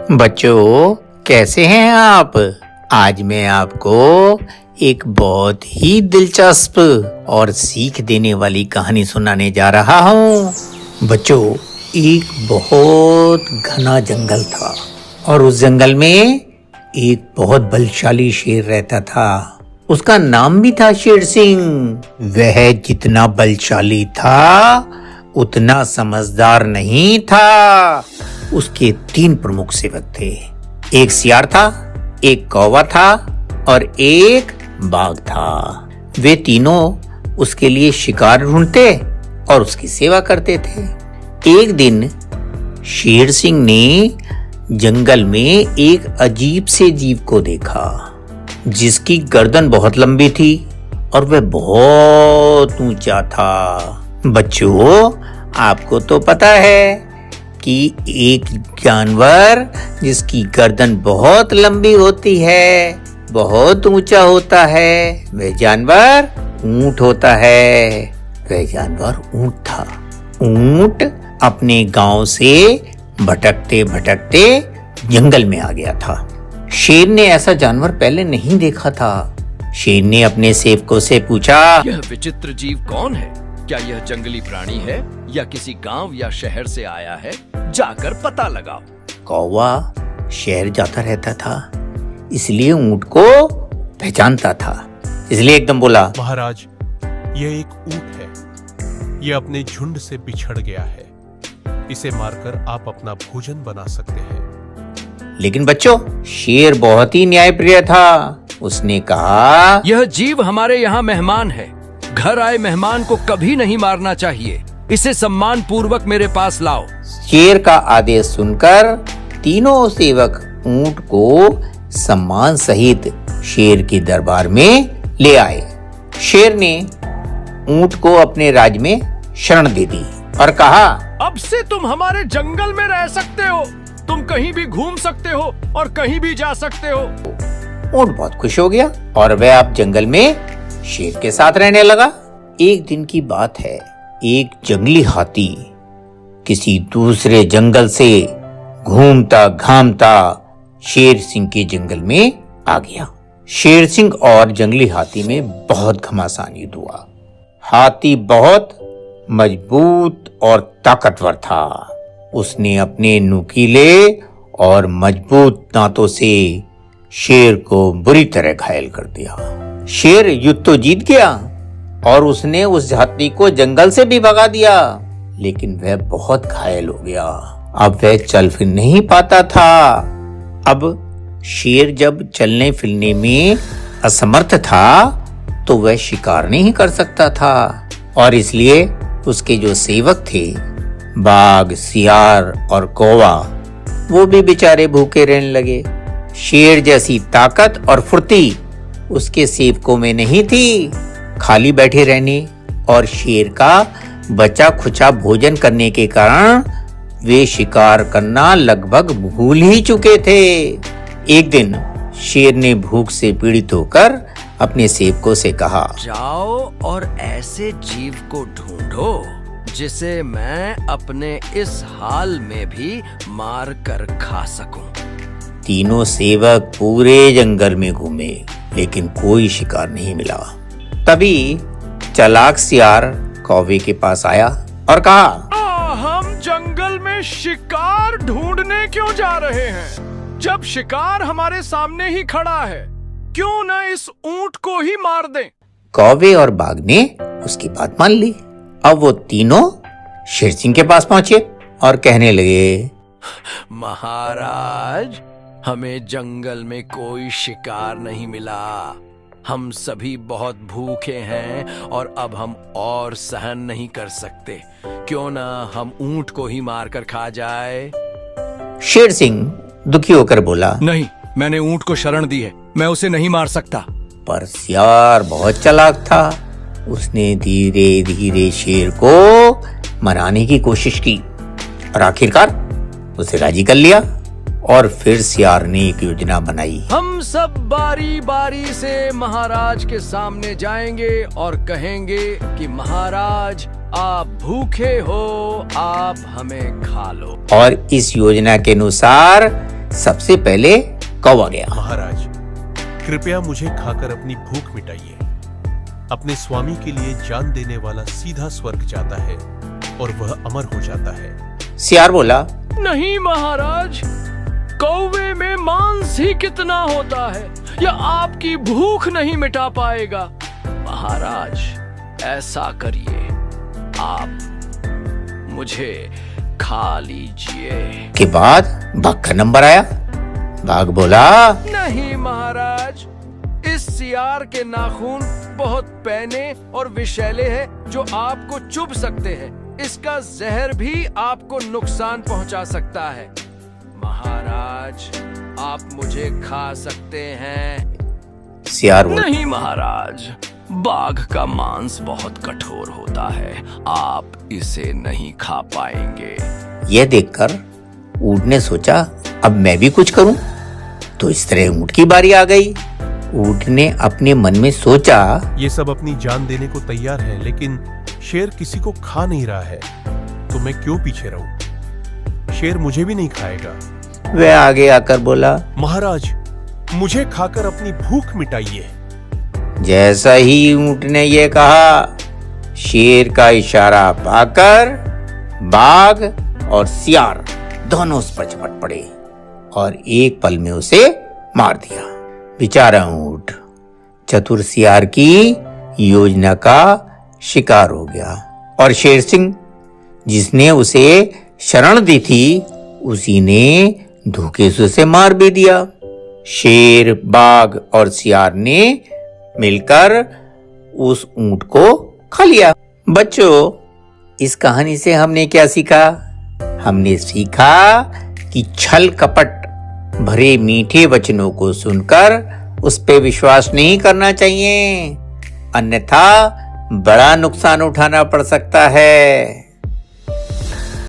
बच्चों, कैसे हैं आप? आज मैं आपको एक बहुत ही दिलचस्प और सीख देने वाली कहानी सुनाने जा रहा हूँ। बच्चों, एक बहुत घना जंगल था और उस जंगल में एक बहुत बलशाली शेर रहता था। उसका नाम भी था शेर सिंह। वह जितना बलशाली था उतना समझदार नहीं था। उसके 3 प्रमुख सेवक थे। एक सियार था, एक कौवा था और एक बाघ था। वे तीनों उसके लिए शिकार ढूंढते और उसकी सेवा करते थे। एक दिन शेर सिंह ने जंगल में एक अजीब से जीव को देखा जिसकी गर्दन बहुत लंबी थी और वह बहुत ऊंचा था। बच्चों, आपको तो पता है कि एक जानवर जिसकी गर्दन बहुत लंबी होती है, बहुत ऊंचा होता है, वह जानवर ऊंट होता है। वह जानवर ऊंट था। ऊंट अपने गांव से भटकते भटकते जंगल में आ गया था। शेर ने ऐसा जानवर पहले नहीं देखा था। शेर ने अपने सेवकों से पूछा, यह विचित्र जीव कौन है? क्या यह जंगली प्राणी है या किसी गांव या शहर से आया है? जाकर पता लगाओ। कौवा शहर जाता रहता था, इसलिए ऊंट को पहचानता था। इसलिए एकदम बोला, महाराज, यह एक ऊंट है। यह अपने झुंड से बिछड़ गया है। इसे मारकर आप अपना भोजन बना सकते हैं। लेकिन बच्चों, शेर बहुत ही न्यायप्रिय था। उसने कहा, यह जीव हमारे यहाँ मेहमान है। घर आए मेहमान को कभी नहीं मारना चाहिए। इसे सम्मान पूर्वक मेरे पास लाओ। शेर का आदेश सुनकर तीनों सेवक ऊंट को सम्मान सहित शेर के दरबार में ले आए। शेर ने ऊंट को अपने राज्य में शरण दे दी और कहा, अब से तुम हमारे जंगल में रह सकते हो। तुम कहीं भी घूम सकते हो और कहीं भी जा सकते हो। ऊंट बहुत खुश हो गया और वह अब जंगल में शेर के साथ रहने लगा। एक दिन की बात है, एक जंगली हाथी किसी दूसरे जंगल से घूमता घामता शेर सिंह के जंगल में आ गया। शेर सिंह और जंगली हाथी में बहुत घमासान युद्ध हुआ। हाथी बहुत मजबूत और ताकतवर था। उसने अपने नुकीले और मजबूत दांतों से शेर को बुरी तरह घायल कर दिया। शेर युद्ध तो जीत गया और उसने उस हाथी को जंगल से भी भगा दिया, लेकिन वह बहुत घायल हो गया। अब वह चल फिर नहीं पाता था। अब शेर जब चलने फिरने में असमर्थ था तो वह शिकार नहीं कर सकता था और इसलिए उसके जो सेवक थे, बाघ, सियार और कौवा, वो भी बेचारे भूखे रहने लगे। शेर जैसी ताकत और फुर्ती उसके सेवकों में नहीं थी। खाली बैठे रहने और शेर का बचा खुचा भोजन करने के कारण वे शिकार करना लगभग भूल ही चुके थे। एक दिन शेर ने भूख से पीड़ित होकर अपने सेवकों से कहा, जाओ और ऐसे जीव को ढूंढो जिसे मैं अपने इस हाल में भी मार कर खा सकूं। तीनों सेवक पूरे जंगल में घूमे, लेकिन कोई शिकार नहीं मिला। तभी चालाक सियार कौवे के पास आया और कहा, हम जंगल में शिकार ढूंढने क्यों जा रहे हैं? जब शिकार हमारे सामने ही खड़ा है, क्यों न इस ऊंट को ही मार दें? कौवे और बाघ ने उसकी बात मान ली। अब वो तीनों शेर सिंह के पास पहुंचे और कहने लगे, महाराज, हमें जंगल में कोई शिकार नहीं मिला। हम सभी बहुत भूखे हैं और अब हम और सहन नहीं कर सकते। क्यों ना हम ऊंट को ही मारकर खा जाए? शेर सिंह दुखी होकर बोला, नहीं, मैंने ऊंट को शरण दी है। मैं उसे नहीं मार सकता। पर सियार बहुत चालाक था। उसने धीरे धीरे शेर को मनाने की कोशिश की और आखिरकार उसे राजी कर लिया। और फिर सियार ने एक योजना बनाई। हम सब बारी बारी से महाराज के सामने जाएंगे और कहेंगे कि महाराज, आप भूखे हो, आप हमें खा लो। और इस योजना के अनुसार सबसे पहले कौवा गया। महाराज, कृपया मुझे खाकर अपनी भूख मिटाइए। अपने स्वामी के लिए जान देने वाला सीधा स्वर्ग जाता है और वह अमर हो जाता है। सियार बोला, नहीं महाराज, कौवे में मांस ही कितना होता है, यह आपकी भूख नहीं मिटा पाएगा। महाराज, ऐसा करिए, आप मुझे खा लीजिए। के बाद बाघ का नंबर आया। बाघ बोला, नहीं महाराज, इस सियार के नाखून बहुत पैने और विषैले हैं जो आपको चुभ सकते हैं। इसका जहर भी आपको नुकसान पहुंचा सकता है। महाराज, आप मुझे खा सकते हैं। सियार बोला, नहीं महाराज, बाघ का मांस बहुत कठोर होता है, आप इसे नहीं खा पाएंगे। यह देखकर ऊंट ने सोचा, अब मैं भी कुछ करूं। तो इस तरह ऊंट की बारी आ गई। ऊंट ने अपने मन में सोचा, ये सब अपनी जान देने को तैयार है, लेकिन शेर किसी को खा नहीं रहा है, तो मैं क्यों पीछे रहूं? शेर मुझे भी नहीं खाएगा। वह आगे आकर बोला, महाराज, मुझे खाकर अपनी भूख मिटाइए। जैसा ही ऊंट ने यह कहा, शेर का इशारा पाकर बाघ और सियार दोनों उस पर झपट पड़े और एक पल में उसे मार दिया। बेचारा ऊंट चतुर सियार की योजना का शिकार हो गया और शेर सिंह, जिसने उसे शरण दी थी, उसी ने धोखे से उसे मार भी दिया। शेर, बाघ और सियार ने मिलकर उस ऊंट को खा लिया। बच्चों, इस कहानी से हमने क्या सीखा? हमने सीखा कि छल कपट भरे मीठे वचनों को सुनकर उस पे विश्वास नहीं करना चाहिए, अन्यथा बड़ा नुकसान उठाना पड़ सकता है।